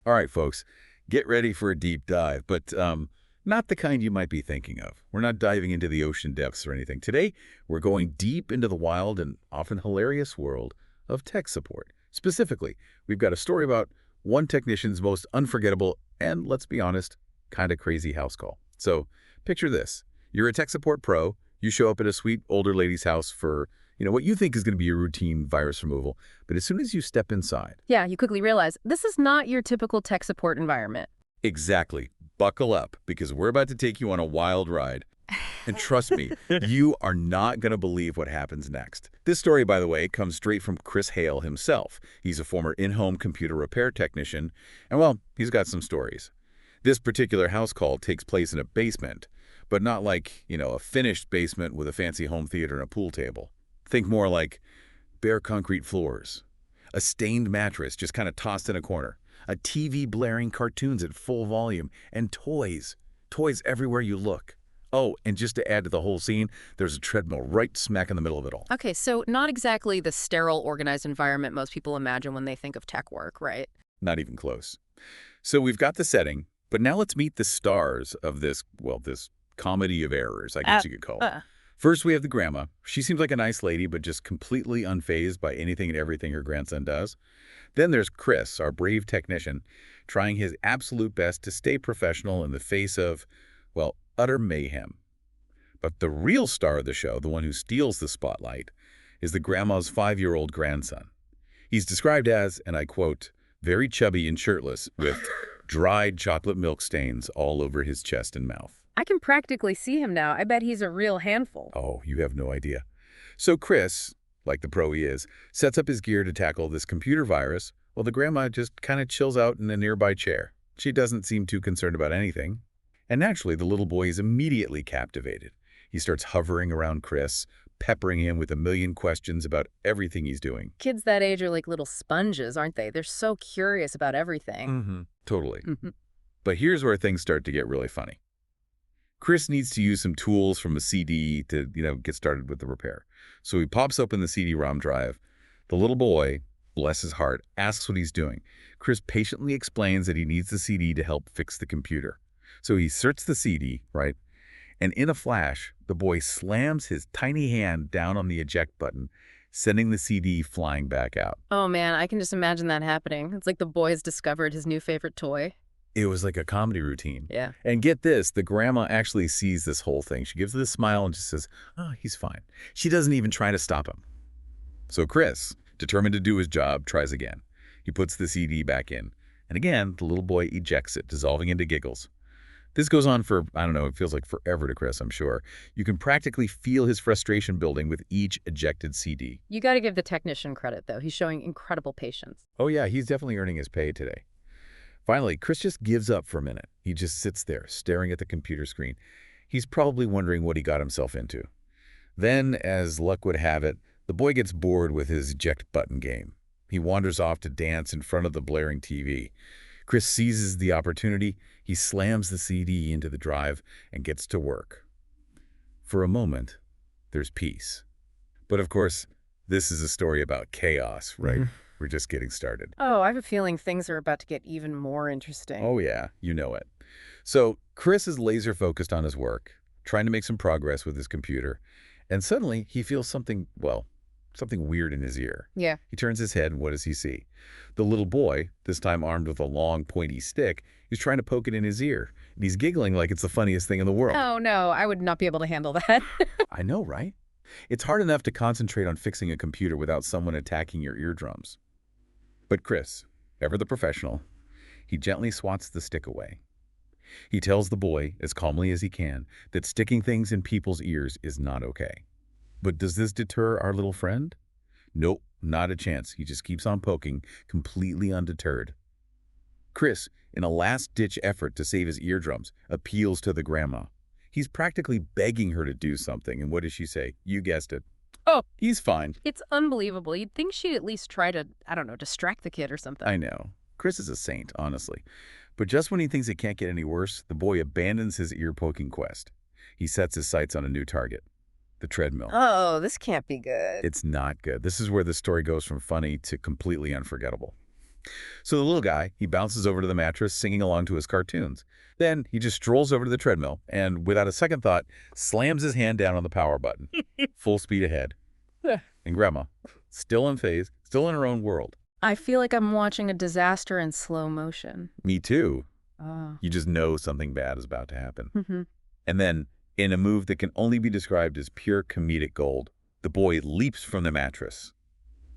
All right, folks, get ready for a deep dive, but not the kind you might be thinking of. We're not diving into the ocean depths or anything. Today, we're going deep into the wild and often hilarious world of tech support. Specifically, we've got a story about one technician's most unforgettable and, let's be honest, kind of crazy house call. So, picture this. You're a tech support pro. You show up at a sweet older lady's house for what you think is going to be a routine virus removal. But as soon as you step inside, Yeah, you quickly realize this is not your typical tech support environment. exactly, buckle up because we're about to take you on a wild ride. And trust me, you are not going to believe what happens next. This story, by the way, comes straight from Chris Hale himself. He's a former in-home computer repair technician, and well, he's got some stories. This particular house call takes place in a basement, but not like, a finished basement with a fancy home theater and a pool table. Think more like bare concrete floors, a stained mattress just kind of tossed in a corner, a TV blaring cartoons at full volume, and toys everywhere you look. Oh, and just to add to the whole scene, there's a treadmill right smack in the middle of it all. Okay, so not exactly the sterile, organized environment most people imagine when they think of tech work, right? Not even close. So we've got the setting, but now let's meet the stars of this comedy of errors, I guess you could call it. First, we have the grandma. She seems like a nice lady, but just completely unfazed by anything and everything her grandson does. Then there's Chris, our brave technician, trying his absolute best to stay professional in the face of, utter mayhem. But the real star of the show, the one who steals the spotlight, is the grandma's 5-year-old grandson. He's described as, and I quote, very chubby and shirtless, with dried chocolate milk stains all over his chest and mouth. I can practically see him now. I bet he's a real handful. Oh, you have no idea. So Chris, like the pro he is, sets up his gear to tackle this computer virus, while the grandma just kind of chills out in a nearby chair. She doesn't seem too concerned about anything. And naturally, the little boy is immediately captivated. He starts hovering around Chris, peppering him with a million questions about everything he's doing. Kids that age are like little sponges, aren't they? They're so curious about everything. Totally. But here's where things start to get really funny. Chris needs to use some tools from a CD to, get started with the repair. So he pops open the CD-ROM drive. The little boy, bless his heart, asks what he's doing. Chris patiently explains that he needs the CD to help fix the computer. So he inserts the CD, right? And in a flash, the boy slams his tiny hand down on the eject button, sending the CD flying back out. Oh man, I can just imagine that happening. It's like the boy has discovered his new favorite toy. It was like a comedy routine. Yeah. And get this, the grandma actually sees this whole thing. She gives it a smile and just says, oh, he's fine. She doesn't even try to stop him. So Chris, determined to do his job, tries again. He puts the CD back in. And again, the little boy ejects it, dissolving into giggles. This goes on for, I don't know, it feels like forever to Chris, I'm sure. You can practically feel his frustration building with each ejected CD. You got to give the technician credit, though. He's showing incredible patience. Oh yeah, he's definitely earning his pay today. Finally, Chris just gives up for a minute. He just sits there, staring at the computer screen. He's probably wondering what he got himself into. Then, as luck would have it, the boy gets bored with his eject button game. He wanders off to dance in front of the blaring TV. Chris seizes the opportunity. He slams the CD into the drive and gets to work. For a moment, there's peace. But of course, this is a story about chaos, right? We're just getting started. Oh, I have a feeling things are about to get even more interesting. Oh yeah, you know it. So Chris is laser focused on his work, trying to make some progress with his computer, and suddenly he feels something weird in his ear. Yeah. He turns his head and what does he see? The little boy, this time armed with a long pointy stick, is trying to poke it in his ear, and he's giggling like it's the funniest thing in the world. Oh no, I would not be able to handle that. I know, right? It's hard enough to concentrate on fixing a computer without someone attacking your eardrums. But Chris, ever the professional, he gently swats the stick away. He tells the boy, as calmly as he can, that sticking things in people's ears is not okay. But does this deter our little friend? Nope, not a chance. He just keeps on poking, completely undeterred. Chris, in a last-ditch effort to save his eardrums, appeals to the grandma. He's practically begging her to do something, and what does she say? You guessed it. Oh, he's fine. It's unbelievable. You'd think she'd at least try to, I don't know, distract the kid or something. I know. Chris is a saint, honestly. But just when he thinks it can't get any worse, the boy abandons his ear-poking quest. He sets his sights on a new target, the treadmill. Oh, this can't be good. It's not good. This is where the story goes from funny to completely unforgettable. So the little guy, he bounces over to the mattress, singing along to his cartoons. Then he just strolls over to the treadmill and, without a second thought, slams his hand down on the power button. Full speed ahead. And Grandma, still unfazed, still in her own world. I feel like I'm watching a disaster in slow motion. Me too. Oh. You just know something bad is about to happen. Mm-hmm. And then, in a move that can only be described as pure comedic gold, the boy leaps from the mattress.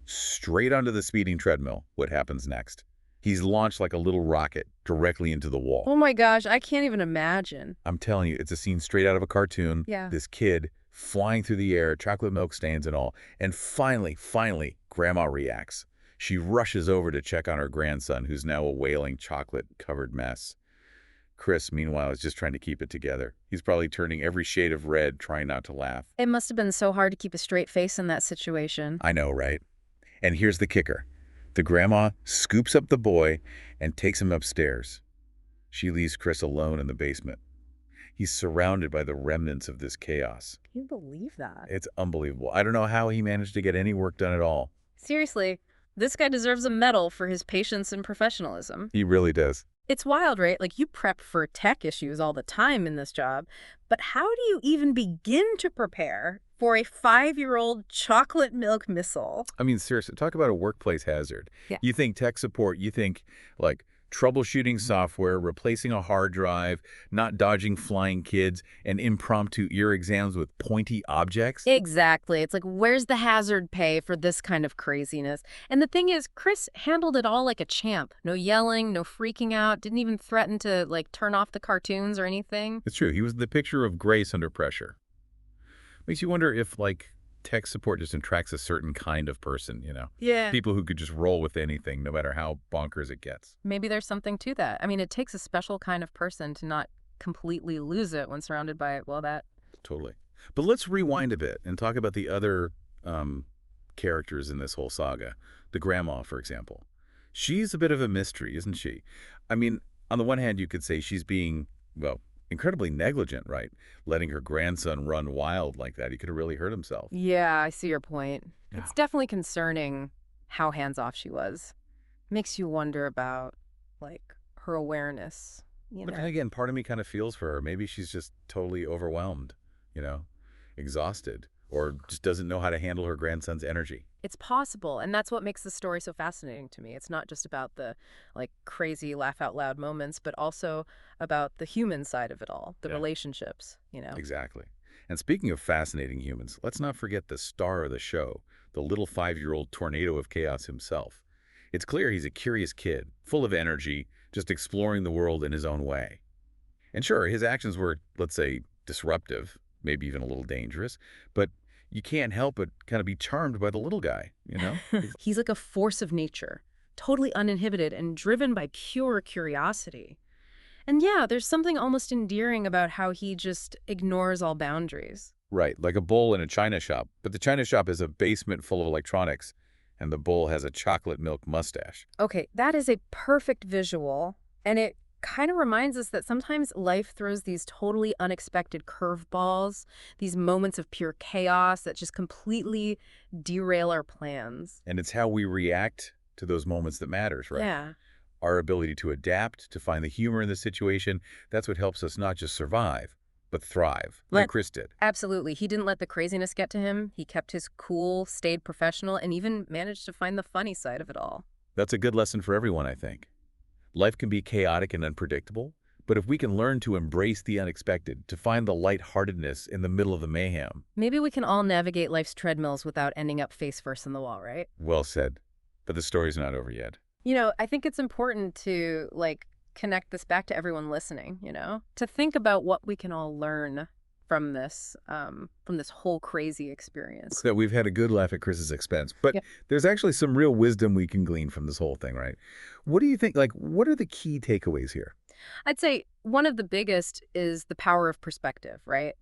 Straight onto the speeding treadmill. What happens next? He's launched like a little rocket directly into the wall. Oh my gosh, I can't even imagine. I'm telling you, it's a scene straight out of a cartoon. Yeah. This kid flying through the air, chocolate milk stains and all. And finally, Grandma reacts. She rushes over to check on her grandson, who's now a wailing, chocolate-covered mess. Chris, meanwhile, is just trying to keep it together. He's probably turning every shade of red, trying not to laugh. It must have been so hard to keep a straight face in that situation. I know, right? And here's the kicker. The grandma scoops up the boy and takes him upstairs. She leaves Chris alone in the basement. He's surrounded by the remnants of this chaos. Can you believe that? It's unbelievable. I don't know how he managed to get any work done at all. Seriously, this guy deserves a medal for his patience and professionalism. He really does. It's wild, right? Like, you prep for tech issues all the time in this job, but how do you even begin to prepare for a 5-year-old chocolate milk missile? I mean, seriously, talk about a workplace hazard. Yeah. You think tech support, you think like troubleshooting software, replacing a hard drive, not dodging flying kids, and impromptu ear exams with pointy objects. Exactly. It's like, where's the hazard pay for this kind of craziness? And the thing is, Chris handled it all like a champ. No yelling, no freaking out, didn't even threaten to, like, turn off the cartoons or anything. It's true. He was the picture of grace under pressure. Makes you wonder if, like, tech support just attracts a certain kind of person, you know? Yeah. People who could just roll with anything, no matter how bonkers it gets. Maybe there's something to that. I mean, it takes a special kind of person to not completely lose it when surrounded by, well, that. Totally. But let's rewind a bit and talk about the other characters in this whole saga. The grandma, for example. She's a bit of a mystery, isn't she? I mean, on the one hand, you could say she's being, well, incredibly negligent, right? Letting her grandson run wild like that. He could have really hurt himself. Yeah, I see your point. Yeah. It's definitely concerning how hands-off she was. Makes you wonder about, like, her awareness, you But know? then again, part of me kind of feels for her. Maybe she's just totally overwhelmed, you know, exhausted, or just doesn't know how to handle her grandson's energy. It's possible, and that's what makes the story so fascinating to me. It's not just about the, like, crazy laugh-out-loud moments, but also about the human side of it all, the Yeah. relationships, you know? Exactly. And speaking of fascinating humans, let's not forget the star of the show, the little 5-year-old tornado of chaos himself. It's clear he's a curious kid, full of energy, just exploring the world in his own way. And sure, his actions were, let's say, disruptive, maybe even a little dangerous, but you can't help but kind of be charmed by the little guy, you know? He's like a force of nature, totally uninhibited and driven by pure curiosity. And yeah, there's something almost endearing about how he just ignores all boundaries. Right, like a bull in a china shop. But the china shop is a basement full of electronics, and the bull has a chocolate milk mustache. Okay, that is a perfect visual, and it kind of reminds us that sometimes life throws these totally unexpected curveballs, these moments of pure chaos that just completely derail our plans. And it's how we react to those moments that matters, right? Yeah. Our ability to adapt, to find the humor in the situation, that's what helps us not just survive, but thrive, like Chris did. Absolutely. He didn't let the craziness get to him. He kept his cool, stayed professional, and even managed to find the funny side of it all. That's a good lesson for everyone, I think. Life can be chaotic and unpredictable, but if we can learn to embrace the unexpected, to find the lightheartedness in the middle of the mayhem. Maybe we can all navigate life's treadmills without ending up face first in the wall, right? Well said. But the story's not over yet. You know, I think it's important to, like, connect this back to everyone listening, you know? To think about what we can all learn from this whole crazy experience. So we've had a good laugh at Chris's expense, but Yeah. there's actually some real wisdom we can glean from this whole thing, right? What do you think, like, what are the key takeaways here? I'd say one of the biggest is the power of perspective, right?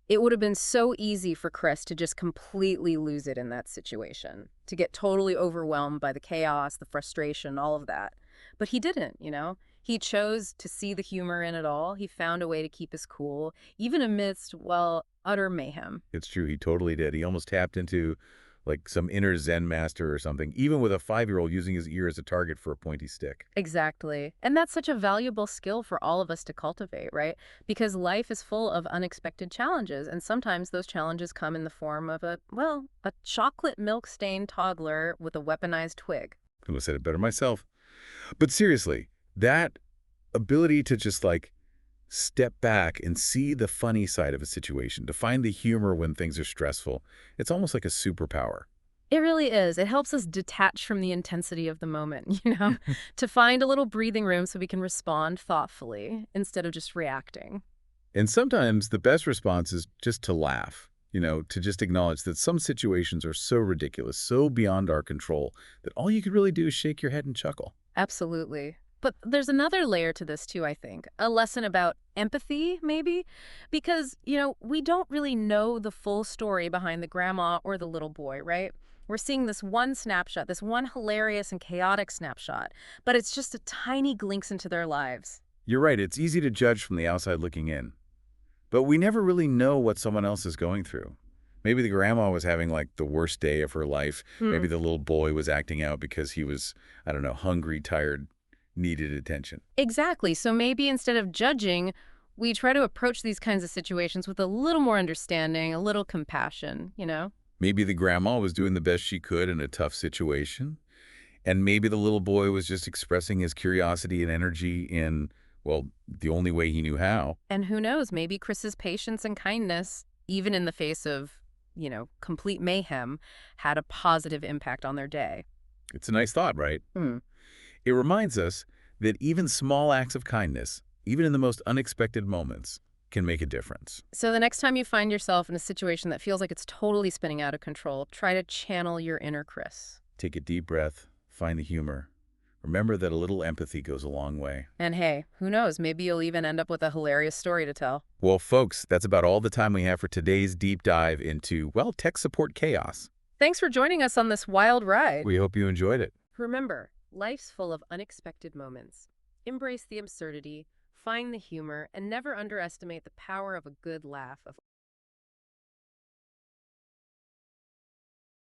It would have been so easy for Chris to just completely lose it in that situation, to get totally overwhelmed by the chaos, the frustration, all of that. But he didn't, you know? He chose to see the humor in it all. He found a way to keep his cool, even amidst, well, utter mayhem. It's true, he totally did. He almost tapped into like some inner Zen master or something, even with a 5-year-old using his ear as a target for a pointy stick. Exactly. And that's such a valuable skill for all of us to cultivate, right? Because life is full of unexpected challenges, and sometimes those challenges come in the form of a chocolate milk-stained toddler with a weaponized twig. Couldn't have said it better myself. But seriously, that ability to just like step back and see the funny side of a situation, to find the humor when things are stressful, it's almost like a superpower. It really is. It helps us detach from the intensity of the moment, to find a little breathing room so we can respond thoughtfully instead of just reacting. And sometimes the best response is just to laugh, to just acknowledge that some situations are so ridiculous, so beyond our control, that all you could really do is shake your head and chuckle. Absolutely. But there's another layer to this too, I think. A lesson about empathy, maybe? Because, we don't really know the full story behind the grandma or the little boy, right? We're seeing this one snapshot, this one hilarious and chaotic snapshot, but it's just a tiny glimpse into their lives. You're right, it's easy to judge from the outside looking in. But we never really know what someone else is going through. Maybe the grandma was having like the worst day of her life. Hmm. Maybe the little boy was acting out because he was, I don't know, hungry, tired, needed attention. Exactly. So maybe instead of judging, we try to approach these kinds of situations with a little more understanding, a little compassion. Maybe the grandma was doing the best she could in a tough situation. And maybe the little boy was just expressing his curiosity and energy in, well, the only way he knew how. And who knows, maybe Chris's patience and kindness, even in the face of, complete mayhem, had a positive impact on their day. It's a nice thought, right? Hmm. It reminds us that even small acts of kindness, even in the most unexpected moments, can make a difference. So the next time you find yourself in a situation that feels like it's totally spinning out of control, try to channel your inner Chris. Take a deep breath, find the humor. Remember that a little empathy goes a long way. And hey, who knows, maybe you'll even end up with a hilarious story to tell. Well, folks, that's about all the time we have for today's deep dive into, well, tech support chaos. Thanks for joining us on this wild ride. We hope you enjoyed it. Remember, life's full of unexpected moments. Embrace the absurdity, find the humor, and never underestimate the power of a good laugh.